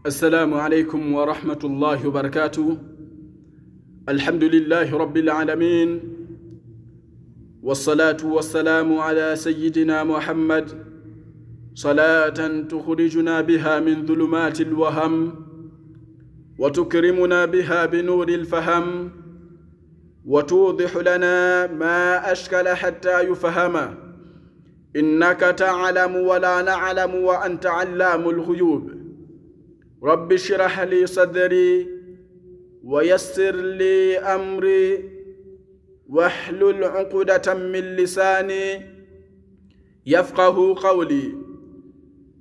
السلام عليكم ورحمة الله وبركاته. الحمد لله رب العالمين، والصلاة والسلام على سيدنا محمد، صلاة تخرجنا بها من ظلمات الوهم وتكرمنا بها بنور الفهم وتوضح لنا ما أشكل حتى يفهم. إنك تعلم ولا نعلم وأنت علام الغيوب. رب اشرح لي صدري ويسر لي أمري واحلل عقدة من لساني يفقه قولي.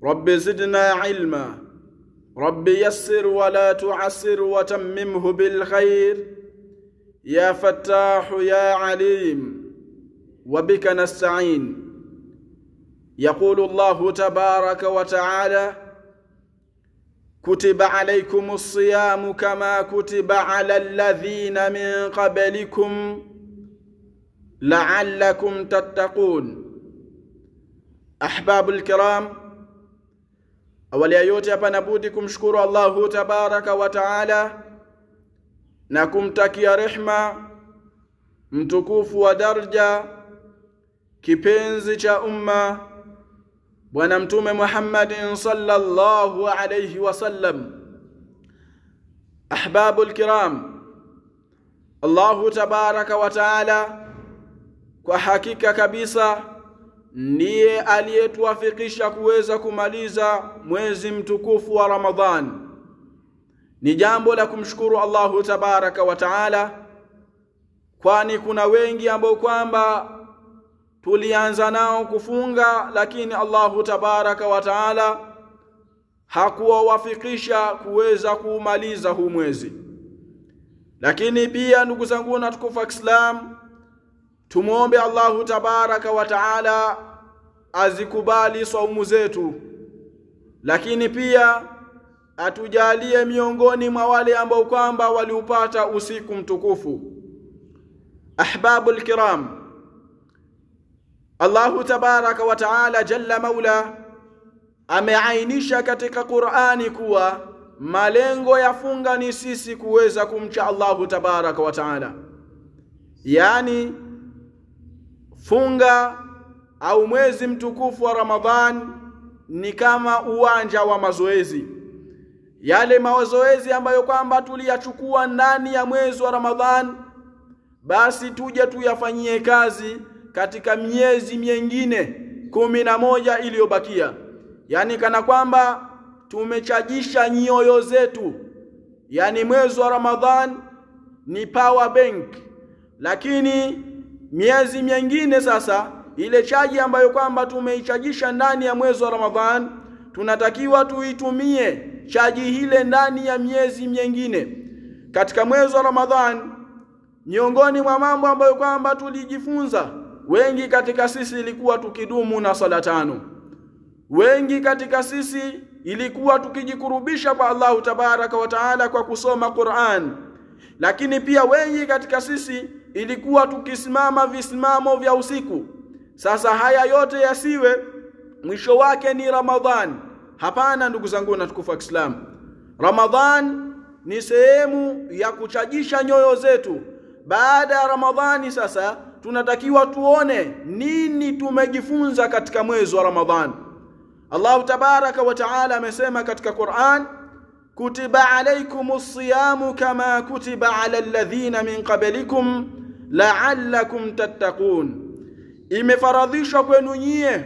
رب زدنا علما، رب يسر ولا تعسر وتممه بالخير، يا فتاح يا عليم وبك نستعين. يقول الله تبارك وتعالى: كتب عليكم الصيام كما كتب على الذين من قبلكم لعلكم تتقون. أحباب الكرام، awali ya yote hapa nabudi kumshukuru Allahu tabaraka wa taala na kumtakia rehma mtukufu wa daraja kipenzi cha umma Bwana Mtume Muhammadin sallallahu alayhi wasallam. Ahbabul kiram, Allahu tabaraka wa taala kwa hakika kabisa ndiye aliyetuwafikisha kuweza kumaliza mwezi mtukufu wa Ramadhan. Ni jambo la kumshukuru Allahu tabaraka wa taala, kwani kuna wengi ambao kwamba tulianza nao kufunga, lakini Allahu tabaraka wa taala hakuwafikisha kuweza kumaliza huu mwezi. Lakini pia ndugu zangu na tukufu Islam, tumuombe Allahu tabaraka wa taala azikubali saumu zetu, lakini pia atujalie miongoni mwa wale ambao kwamba waliupata usiku mtukufu. Ahbabul kiram, Allahu tabaraka wa taala jalla maula ameainisha katika Qur'ani kuwa malengo ya funga ni sisi kuweza kumcha Allahu tabaraka wa taala. Yani funga au mwezi mtukufu wa Ramadhan ni kama uwanja wa mazoezi. Yale mazoezi ambayo kwamba tuliyachukua ndani ya mwezi wa Ramadhan, basi tuje tuyafanyie kazi katika miezi mingine 11 iliyobakia. Yani kana kwamba tumechajisha nyoyo zetu. Yani mwezi wa Ramadhan ni power bank, lakini miezi mingine sasa ile chaji ambayo kwamba tumeichajisha ndani ya mwezi wa Ramadhan tunatakiwa tuitumie chaji ile ndani ya miezi mingine. Katika mwezi wa Ramadhan, miongoni mwa mambo ambayo kwamba tulijifunza, wengi katika sisi ilikuwa tukidumu na sala 5. Wengi katika sisi ilikuwa tukijikurubisha kwa Allahu tabaraka wa taala kwa kusoma Qur'an. Lakini pia wengi katika sisi ilikuwa tukisimama visimamo vya usiku. Sasa haya yote yasiwe mwisho wake ni Ramadhan. Hapana ndugu zangu na tukufu Islam. Ramadhan ni sehemu ya kuchajisha nyoyo zetu. Baada ya Ramadhani sasa tunatakiwa tuone nini tumejifunza katika mwezi wa Ramadhan. Allah tabaraka wa taala amesema katika Qur'an: kutiba alaykumus siyamu kama kutiba ala alladhina min qablikum la'allakum tattaqun. Imefaradhishwa kwenu nyie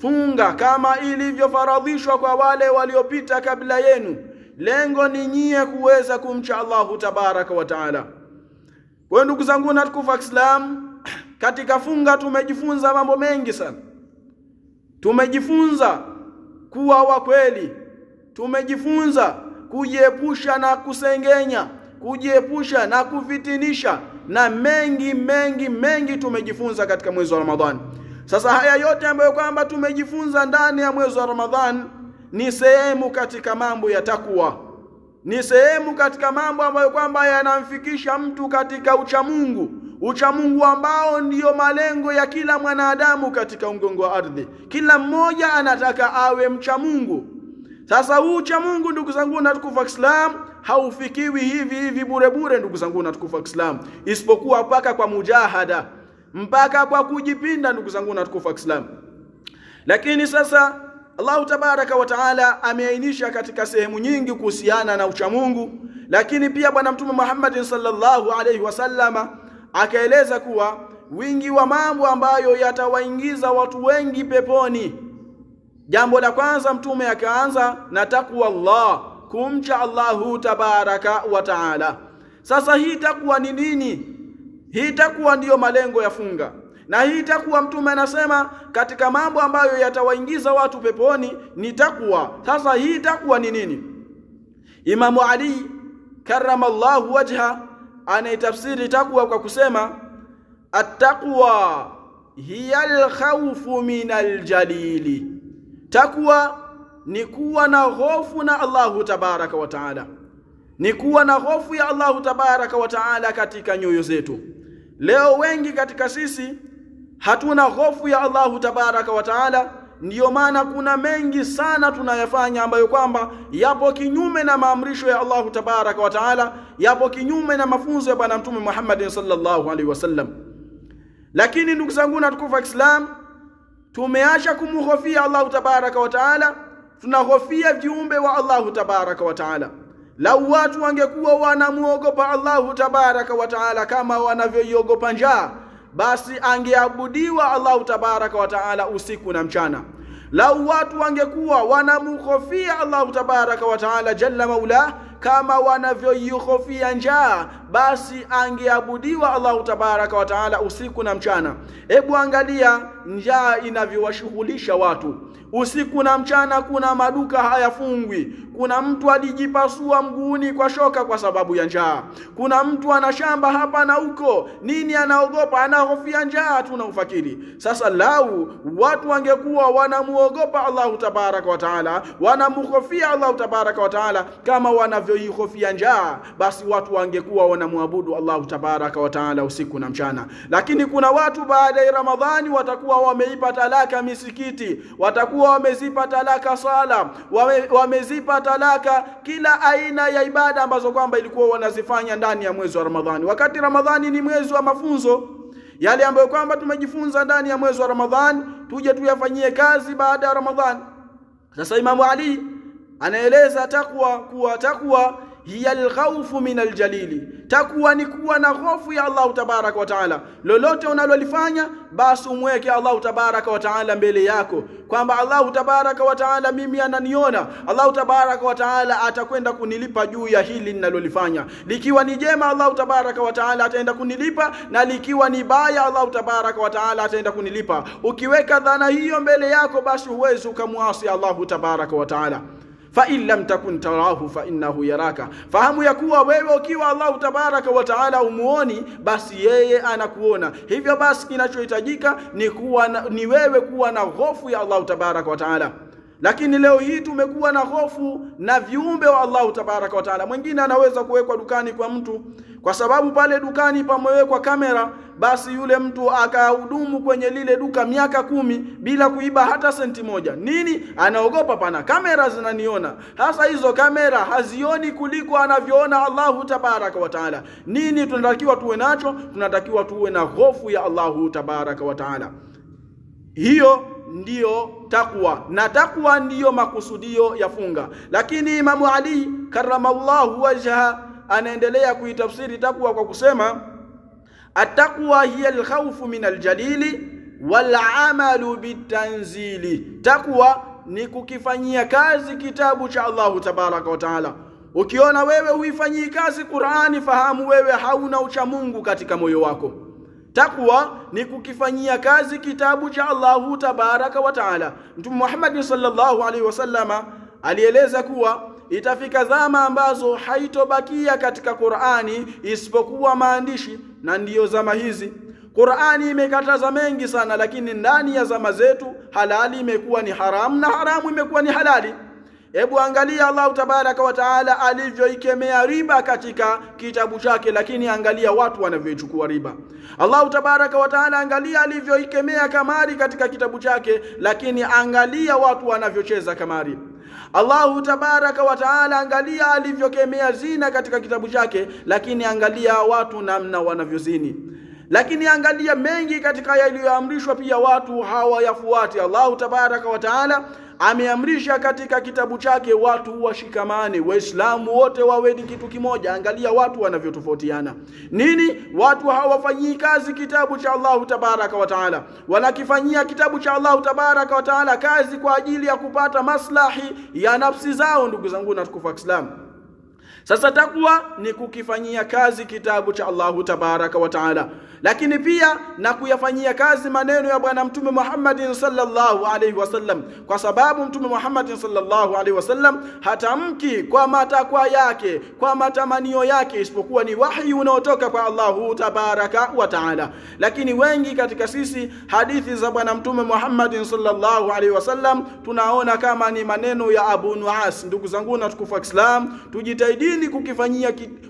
funga kama ilivyofaradhishwa kwa wale waliopita kabla yenu. Lengo ni nyie kuweza kumcha Allahu tabaraka wa taala. Kwa ndugu zangu na tukufu Islam, katika funga tumejifunza mambo mengi sana. Tumejifunza kuwa wa kweli, tumejifunza kujiepusha na kusengenya, kujiepusha na kufitinisha, na mengi tumejifunza katika mwezi wa Ramadhan. Sasa haya yote ambayo kwamba tumejifunza ndani ya mwezi wa Ramadhan ni sehemu katika mambo ya takwa. Ni sehemu katika mambo ambayo kwamba yanamfikisha mtu katika uchamungu. Uchamungu ambao ndiyo malengo ya kila mwanadamu katika mgongo wa ardhi. Kila mmoja anataka awe mchamungu. Sasa ucha Mungu ndugu zangu na tukufu wa Islam haufikiwi hivi hivi bure bure ndugu zangu na tukufu wa Islam, isipokuwa mpaka kwa mujahada, mpaka kwa kujipinda ndugu zangu na tukufu wa Islam. Lakini sasa Allah tabaraka wa taala ameainisha katika sehemu nyingi kuhusiana na ucha Mungu, lakini pia bwana Mtume Muhammad sallallahu alaihi wasallama akaeleza kuwa wingi wa mambo ambayo yatawaingiza watu wengi peponi. Jambo la kwanza Mtume akaanza na takwa Allah, kumcha Allahu tabaraka wa taala. Sasa hii takwa ni nini? Hii takwa ndiyo malengo ya funga, na hii takwa Mtume anasema katika mambo ambayo yatawaingiza watu peponi ni takwa. Sasa hii takwa ni nini? Imamu Ali karramallahu wajha anaitafsiri takwa kwa kusema at-taqwa hiya al-khawfu min al-jalili. Takwa ni kuwa na hofu na Allahu tabaraka wa taala, ni kuwa na hofu ya Allahu tabaraka wa taala katika nyoyo zetu. Leo wengi katika sisi hatuna hofu ya Allahu tabaraka wa taala, ndiyo maana kuna mengi sana tunayafanya ambayo kwamba yapo kinyume na maamrisho ya Allahu tabaraka wa taala, yapo kinyume na mafunzo ya bwana Mtume Muhammad sallallahu alaihi wasallam. Lakini ndugu zangu na tukufu wa Islam, tumeacha kumhofia Allahu tabaraka wa taala, tunahofia viumbe wa Allahu tabaraka wa taala. Lau watu wangekuwa wanamuogopa Allahu tabaraka wa taala kama wanavyoiogopa njaa, basi angeabudiwa Allahu tabaraka wa taala usiku na mchana. Lau watu wangekuwa wanamhofia Allahu tabaraka wa taala jalla maula kama wanavyoihofia njaa, basi angeabudiwa Allahu tabaraka wa taala usiku na mchana. Hebu angalia njaa inavyowashughulisha watu. Usiku na mchana kuna maduka hayafungwi. Kuna mtu alijipasua mguuni kwa shoka kwa sababu ya njaa. Kuna mtu ana shamba hapa na huko. Nini anaogopa? Anahofia njaa tu na ufakiri. Sasa lau watu wangekuwa wanamuogopa Allahu tabaraka wa taala, wanamhofia Allahu tabaraka wa taala kama wanavyoihofia njaa, basi watu wangekuwa wanamuabudu Allahu tabaraka wa taala usiku na mchana. Lakini kuna watu baada ya Ramadhani watakuwa wameipa talaka misikiti, watakuwa wamezipa talaka sala, wamezipa talaka kila aina ya ibada ambazo kwamba ilikuwa wanazifanya ndani ya mwezi wa Ramadhani. Wakati Ramadhani ni mwezi wa mafunzo, yale ambayo kwamba tumejifunza ndani ya mwezi wa Ramadhani tuje tuyafanyie kazi baada ya Ramadhani. Sasa Imamu Ali anaeleza takwa kuwa takwa hiya al-khawfu min al-jalili. Takwa ni kuwa na hofu ya Allah tabaraka wa taala. Lolote unalolifanya basi umweke Allah tabaraka wa taala mbele yako, kwamba Allah tabaraka wa taala mimi ananiona, Allah tabaraka wa taala atakwenda kunilipa juu ya hili ninalolifanya. Likiwa ni jema Allah tabaraka wa taala ataenda kunilipa, na likiwa ni baya Allah tabaraka wa taala ataenda kunilipa. Ukiweka dhana hiyo mbele yako, basi huwezi ukamwasi Allah tabaraka wa taala. Fa in lam takun tarahu fa innahu yaraka. Fahamu ya kuwa wewe ukiwa Allah tabaraka wa taala umuoni, basi yeye anakuona. Hivyo basi kinachohitajika ni wewe kuwa na hofu ya Allah tabaraka wa taala. Lakini leo hii tumekuwa na hofu na viumbe wa Allah tabaraka wa taala. Mwingine anaweza kuwekwa dukani kwa mtu, kwa sababu pale dukani pamewekwa kamera, basi yule mtu akahudumu kwenye lile duka miaka 10 bila kuiba hata senti moja. Nini? Anaogopa, pana kamera zinaniona. Hasa hizo kamera hazioni kuliko anavyoona Allahu tabaraka wa taala. Nini tunatakiwa tuwe nacho? Tunatakiwa tuwe na hofu ya Allahu tabaraka wa taala. Hiyo ndiyo takwa, na takwa ndiyo makusudio ya funga. Lakini Imamu Ali karramallahu wajha anaendelea kuitafsiri takwa kwa kusema at-taqwa hiya al-khawfu min al-jalili wal-amalu bitanzili. Takwa ni kukifanyia kazi kitabu cha Allahu tabaraka wa taala. Ukiona wewe huifanyii kazi Qur'ani, fahamu wewe hauna ucha Mungu katika moyo wako. Takwa ni kukifanyia kazi kitabu cha Allahu tabaraka wa taala. Mtume Muhammad sallallahu alaihi wasallama alieleza kuwa itafika zama ambazo haitobakia katika Qur'ani isipokuwa maandishi, na ndiyo zama hizi. Qur'ani imekataza mengi sana, lakini ndani ya zama zetu halali imekuwa ni haramu na haramu imekuwa ni halali. Hebu angalia Allah tabaraka wa taala alivyoikemea riba katika kitabu chake, lakini angalia watu wanavyochukua riba. Allah tabaraka wa taala angalia alivyoikemea kamari katika kitabu chake, lakini angalia watu wanavyocheza kamari. Allahu tabaraka wa taala, angalia alivyokemea zina katika kitabu chake, lakini angalia watu namna wanavyozini. Lakini angalia mengi katika yaliyoamrishwa pia watu hawayafuati. Allahu tabaraka wa taala ameamrisha katika kitabu chake watu washikamane, Waislamu wote wawe ni kitu kimoja. Angalia watu wanavyotofautiana. Nini? Watu hawafanyii kazi kitabu cha Allahu tabaraka wa taala, wanakifanyia kitabu cha Allahu tabaraka wa taala kazi kwa ajili ya kupata maslahi ya nafsi zao. Ndugu zangu na tukufu Islam, sasa takwa ni kukifanyia kazi kitabu cha Allahu tabaraka wa taala, lakini pia na kuyafanyia kazi maneno ya bwana Mtume Muhammad sallallahu alaihi wasallam, kwa sababu Mtume Muhammad sallallahu alaihi wasallam hatamki kwa matakwa yake, kwa matamanio yake, isipokuwa ni wahi unaotoka kwa Allahu tabaraka wa taala. Lakini wengi katika sisi hadithi za bwana Mtume Muhammad sallallahu alaihi wasallam tunaona kama ni maneno ya Abu Nuas. Ndugu zangu na tukufu Islam, tujitahidi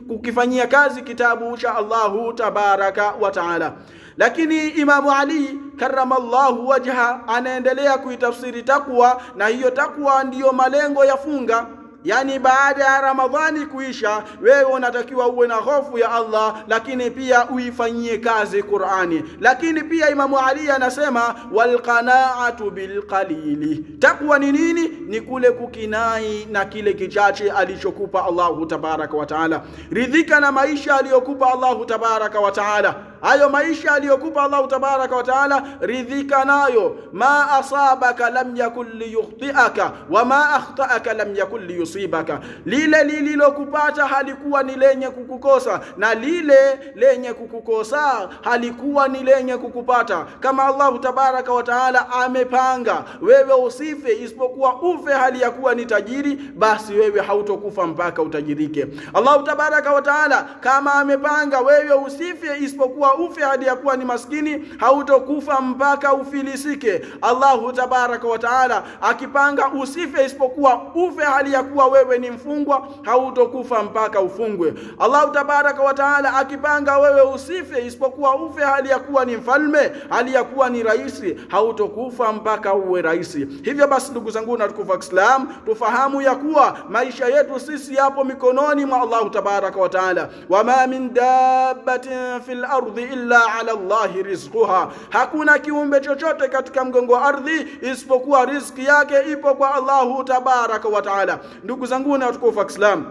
kukifanyia kazi kitabu cha Allahu tabaraka wa taala. Lakini Imamu Ali karramallahu wajha anaendelea kuitafsiri takwa, na hiyo takwa ndiyo malengo ya funga. Yani baada ya Ramadhani kuisha, wewe unatakiwa uwe na hofu ya Allah, lakini pia uifanyie kazi Qur'ani. Lakini pia Imamu Ali anasema wal qana'atu bil qalili. Takwa ni nini? Ni kule kukinai na kile kichache alichokupa Allahu tabaraka wa taala. Ridhika na maisha aliyokupa Allahu tabaraka wa taala. Hayo maisha aliyokupa Allahu tabaraka wa taala, ridhika nayo. Ma asabaka lam yakul liyukhtiaka wa ma akhta'aka lam yakul liyusibaka. Lile lililokupata halikuwa ni lenye kukukosa, na lile lenye kukukosa halikuwa ni lenye kukupata. Kama Allahu tabaraka wa taala amepanga wewe usife isipokuwa ufe hali ya kuwa ni tajiri, basi wewe hautokufa mpaka utajirike. Allahu tabaraka wa taala kama amepanga wewe usife isipokuwa ufe hadi ya kuwa ni maskini, hautokufa mpaka ufilisike. Allahu tabaraka wa taala akipanga usife isipokuwa ufe hali ya kuwa wewe ni mfungwa, hautokufa mpaka ufungwe. Allahu tabaraka wa taala akipanga wewe usife isipokuwa ufe hali ya kuwa ni mfalme, hali ya kuwa ni raisi, hautokufa mpaka uwe raisi. Hivyo basi ndugu zangu na tukufu Islam, tufahamu ya kuwa maisha yetu sisi yapo mikononi mwa Allahu tabaraka wa taala. Wama min dabbatin fil ardi illa ala Allahi rizquha. Hakuna kiumbe chochote katika mgongo wa ardhi isipokuwa riziki yake ipo kwa Allahu tabaraka wa taala. Ndugu zangu na tukufu Islam,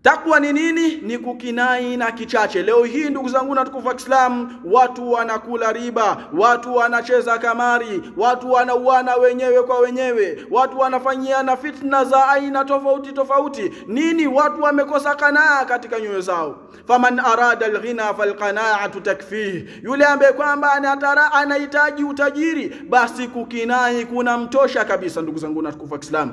takwa ni nini? Ni kukinai na kichache. Leo hii ndugu zangu na tukufu Islam, watu wanakula riba, watu wanacheza kamari, watu wanauana wenyewe kwa wenyewe, watu wanafanyiana fitna za aina tofauti tofauti. Nini? Watu wamekosa kanaa katika nyoyo zao. Faman arada alghina falqana'atu takfih. Yule ambaye kwamba anahitaji utajiri, basi kukinai kuna mtosha kabisa. Ndugu zangu na tukufu Islam,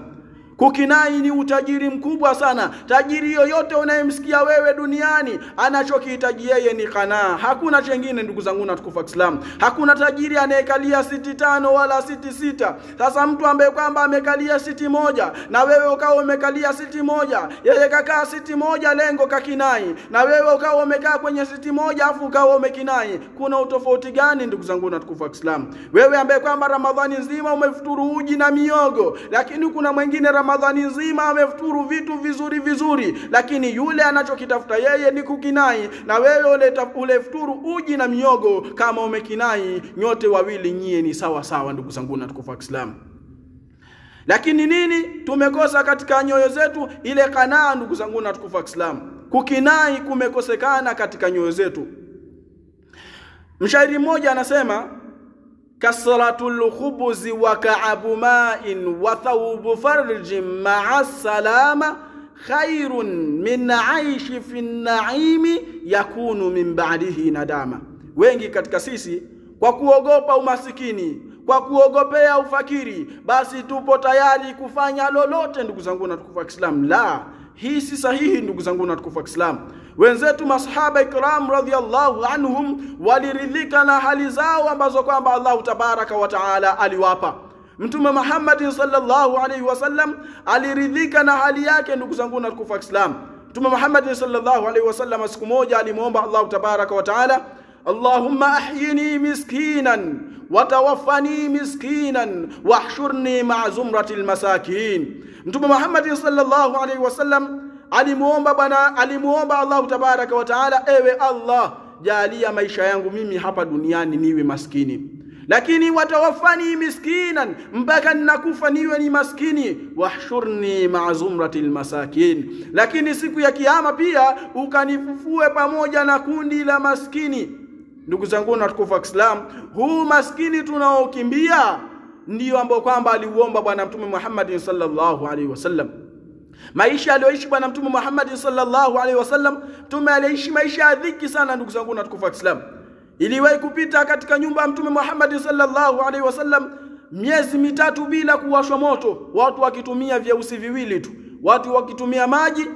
kukinai ni utajiri mkubwa sana. Tajiri yoyote unayemsikia wewe duniani anachokihitaji yeye ni qanaa, hakuna chengine. Ndugu zangu na tukufu Islam, hakuna tajiri anayekalia siti 5 wala siti 6. Sasa mtu ambaye kwamba amekalia siti moja na wewe ukao umekalia siti moja, yeye kakaa siti moja lengo kakinai, na wewe ukao umekaa kwenye siti moja afu ukao umekinai, kuna utofauti gani ndugu zangu na tukufu Islam? Wewe ambaye kwamba Ramadhani nzima umefuturu uji na miogo, lakini kuna mwingine Ramadhani nzima amefuturu vitu vizuri vizuri, lakini yule anachokitafuta yeye ni kukinai, na wewe ule futuru uji na miogo kama umekinai, nyote wawili nyie ni sawa sawa ndugu zangu na tukufu Islam. Lakini nini tumekosa katika nyoyo zetu? Ile kanaa ndugu zangu na tukufu Islam. Kukinai kumekosekana katika nyoyo zetu. Mshairi mmoja anasema kasratul khubzi wa ka'abu ma'in wa thawbu farjin ma'a salama khairun min 'aishi fi an-na'imi yakunu min ba'dihi nadama. Wengi katika sisi kwa kuogopa umasikini, kwa kuogopea ufakiri, basi tupo tayari kufanya lolote ndugu zangu na tukufu Islam. La, hii si sahihi ndugu zangu na tukufu Islam. Wenzetu masahaba ikram radhiyallahu anhum waliridhika na hali zao ambazo kwamba Allahu tabaraka wa taala aliwapa. Mtume Muhammad sallallahu alaihi wasallam aliridhika na hali yake ndugu zangu na tukufu Islam. Mtume Muhammad sallallahu alaihi wasallam siku moja alimuomba Allahu tabaraka wa taala, Allahumma ahyini miskinan watawaffani miskinan wahshurni ma'a zumratil masakin. Mtume Muhammad sallallahu alaihi wasallam alimuomba Allah tabaraka wa taala, ewe Allah, jalia maisha yangu mimi hapa duniani niwe maskini, lakini watawafani miskinan, mpaka ninakufa niwe ni maskini, wahshurni ma'a zumratil masakin, lakini siku ya kiyama pia ukanifufue pamoja na kundi la maskini. Ndugu zangu na tukufu wa Islam, huu maskini tunaokimbia ndio ambao kwamba aliuomba bwana Mtume Muhammad sallallahu alaihi wasallam. Maisha aliyoishi bwana Mtume Muhammad sallallahu alaihi wasallam, Mtume aliishi maisha ya dhiki sana. Ndugu zangu na tukufu wa Islam, iliwahi kupita katika nyumba ya Mtume Muhammad sallallahu alaihi wasallam miezi mitatu bila kuwashwa moto, watu wakitumia vyeusi viwili tu, watu wakitumia maji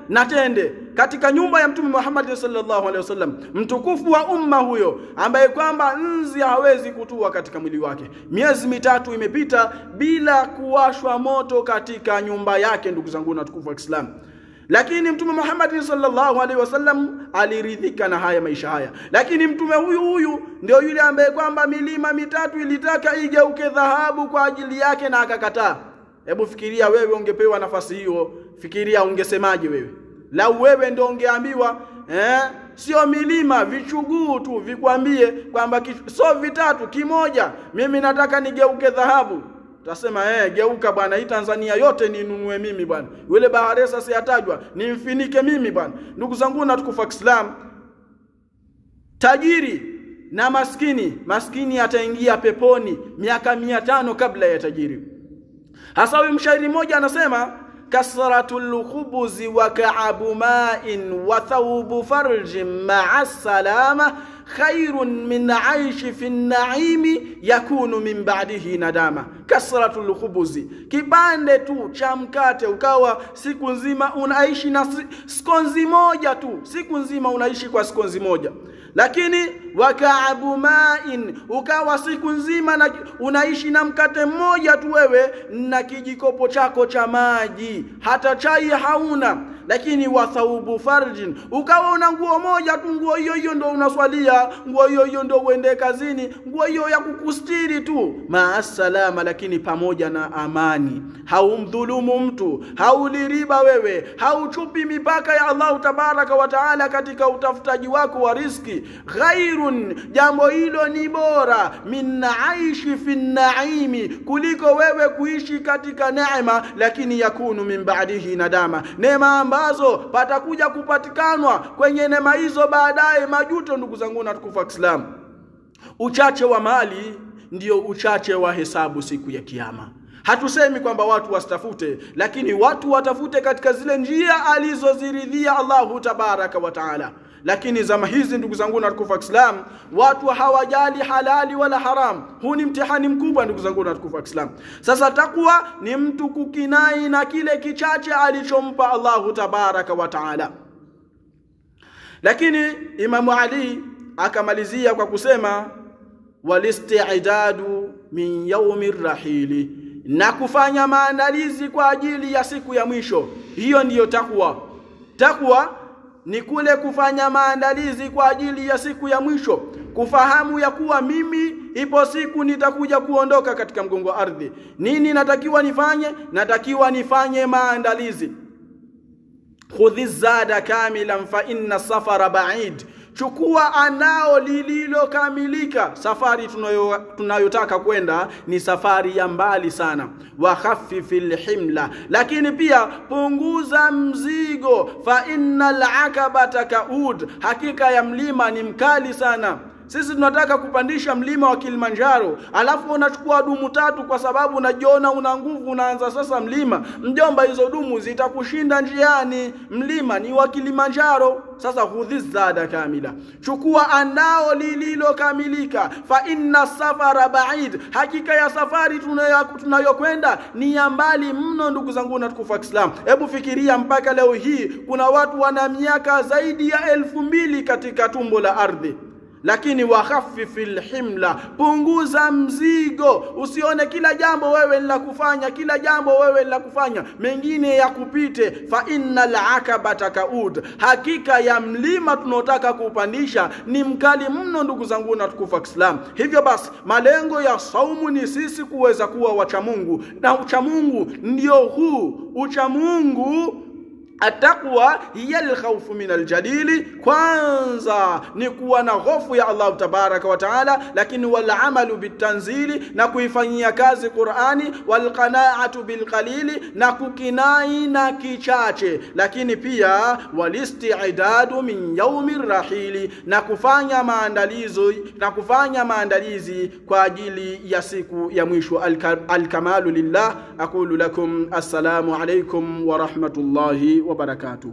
na tende katika nyumba ya Mtume Muhammad sallallahu alaihi wasallam, mtukufu wa umma huyo ambaye kwamba nzi hawezi kutua katika mwili wake. Miezi mitatu imepita bila kuwashwa moto katika nyumba yake, ndugu zangu na tukufu wa Islam. Lakini Mtume Muhammad sallallahu alaihi wasallam aliridhika na haya maisha haya. Lakini mtume huyu ndio yule ambaye kwamba milima mitatu ilitaka igeuke dhahabu kwa ajili yake na akakataa. Hebu fikiria wewe ungepewa nafasi hiyo, fikiria ungesemaje wewe? Lau wewe ndio ungeambiwa sio milima vichuguu tu vikwambie kwamba so vitatu kimoja mimi nataka nigeuke dhahabu, utasema geuka bwana, hii Tanzania yote ninunue mimi bwana, yule Baharesa siyatajwa nimfinike mimi bwana. Ndugu zangu na tukufu Islam, tajiri na maskini ataingia peponi miaka 500 kabla ya tajiri. Hasa huyu mshairi mmoja anasema, kasratul khubzi wa ka'abu ma'in wa thawbu farjin ma'a salama khairun min 'aishi fi an-na'imi yakunu min ba'dihi nadama. Kasratul khubzi, kipande tu cha mkate ukawa siku nzima unaishi na skonzi moja tu, siku nzima unaishi kwa skonzi moja. Lakini waka'abu ma'in, ukawa siku nzima na unaishi na mkate mmoja tu wewe na kijikopo chako cha maji, hata chai hauna. Lakini wa thawbu farjin, ukawa una nguo moja tu, nguo hiyo ndio unaswalia, nguo hiyo ndio uende kazini, nguo hiyo ya kukustiri tu, maasalama, lakini pamoja na amani. Haumdhulumu mtu, hauliriba wewe, hauchupi mipaka ya Allah tabaraka wa taala katika utafutaji wako wa riziki. Ghairun, jambo hilo ni bora, min aishi fi naimi, kuliko wewe kuishi katika neema, lakini yakunu min ba'dihi nadama, neema ambazo patakuja kupatikanwa kwenye neema hizo baadaye majuto. Ndugu zangu na tukufu Islam, uchache wa mali ndio uchache wa hesabu siku ya kiyama. Hatusemi kwamba watu wasitafute, lakini watu watafute katika zile njia alizoziridhia Allahu tabaraka wa taala. Lakini zama hizi ndugu zangu na tukufu Islam, watu hawajali halali wala haram. Huu ni mtihani mkubwa ndugu zangu na tukufu Islam. Sasa takwa ni mtu kukinai na kile kichache alichompa Allahu tabaraka wa taala. Lakini Imam Ali akamalizia kwa kusema, walisti'dadu min yawmir rahili, na kufanya maandalizi kwa ajili ya siku ya mwisho. Hiyo ndiyo takwa. Takwa ni kule kufanya maandalizi kwa ajili ya siku ya mwisho, kufahamu ya kuwa mimi ipo siku nitakuja kuondoka katika mgongo wa ardhi. Nini natakiwa nifanye? Natakiwa nifanye maandalizi. Khudhi zada kamilan fa inna safara ba'id, chukua anao lililokamilika. Safari tunayotaka kwenda ni safari ya mbali sana. Wa khaffifil himla, lakini pia punguza mzigo. Fa innal akabata kaud, hakika ya mlima ni mkali sana. Sisi tunataka kupandisha mlima wa Kilimanjaro, alafu unachukua dumu 3 kwa sababu unajiona una nguvu, unaanza sasa mlima. Mjomba, hizo dumu zitakushinda njiani, mlima ni wa Kilimanjaro. Sasa hudhi zada kamila, chukua anao lililokamilika. Fa inna safara ba'id, hakika ya safari tunayokwenda ni ya mbali mno. Ndugu zangu na tukufu Islam, hebu fikiria, mpaka leo hii kuna watu wana miaka zaidi ya 2000 katika tumbo la ardhi. lakini wakhaffifil himla, punguza mzigo. Usione kila jambo wewe la kufanya, kila jambo wewe la kufanya, mengine ya kupite. Fa innal akabata kaud, hakika ya mlima tunotaka kupandisha ni mkali mno, ndugu zangu na tukufu wa Islam. Hivyo basi malengo ya saumu ni sisi kuweza kuwa wacha Mungu, na ucha Mungu ndio huu. Ucha Mungu, ataqwa hiya alkhawfu min aljalili, kwanza ni kuwa na hofu ya Allah tabaraka wa taala, lakini wal amalu bitanzili, na kuifanyia kazi Qur'ani, wal qana'atu bil qalili, na kukinai na kichache, lakini pia wal isti'dadu min yawmir rahili, na kufanya maandalizi kwa ajili ya siku ya mwisho. Al kamalu lillah. Aqulu lakum assalamu alaykum wa rahmatullahi wa barakatuh.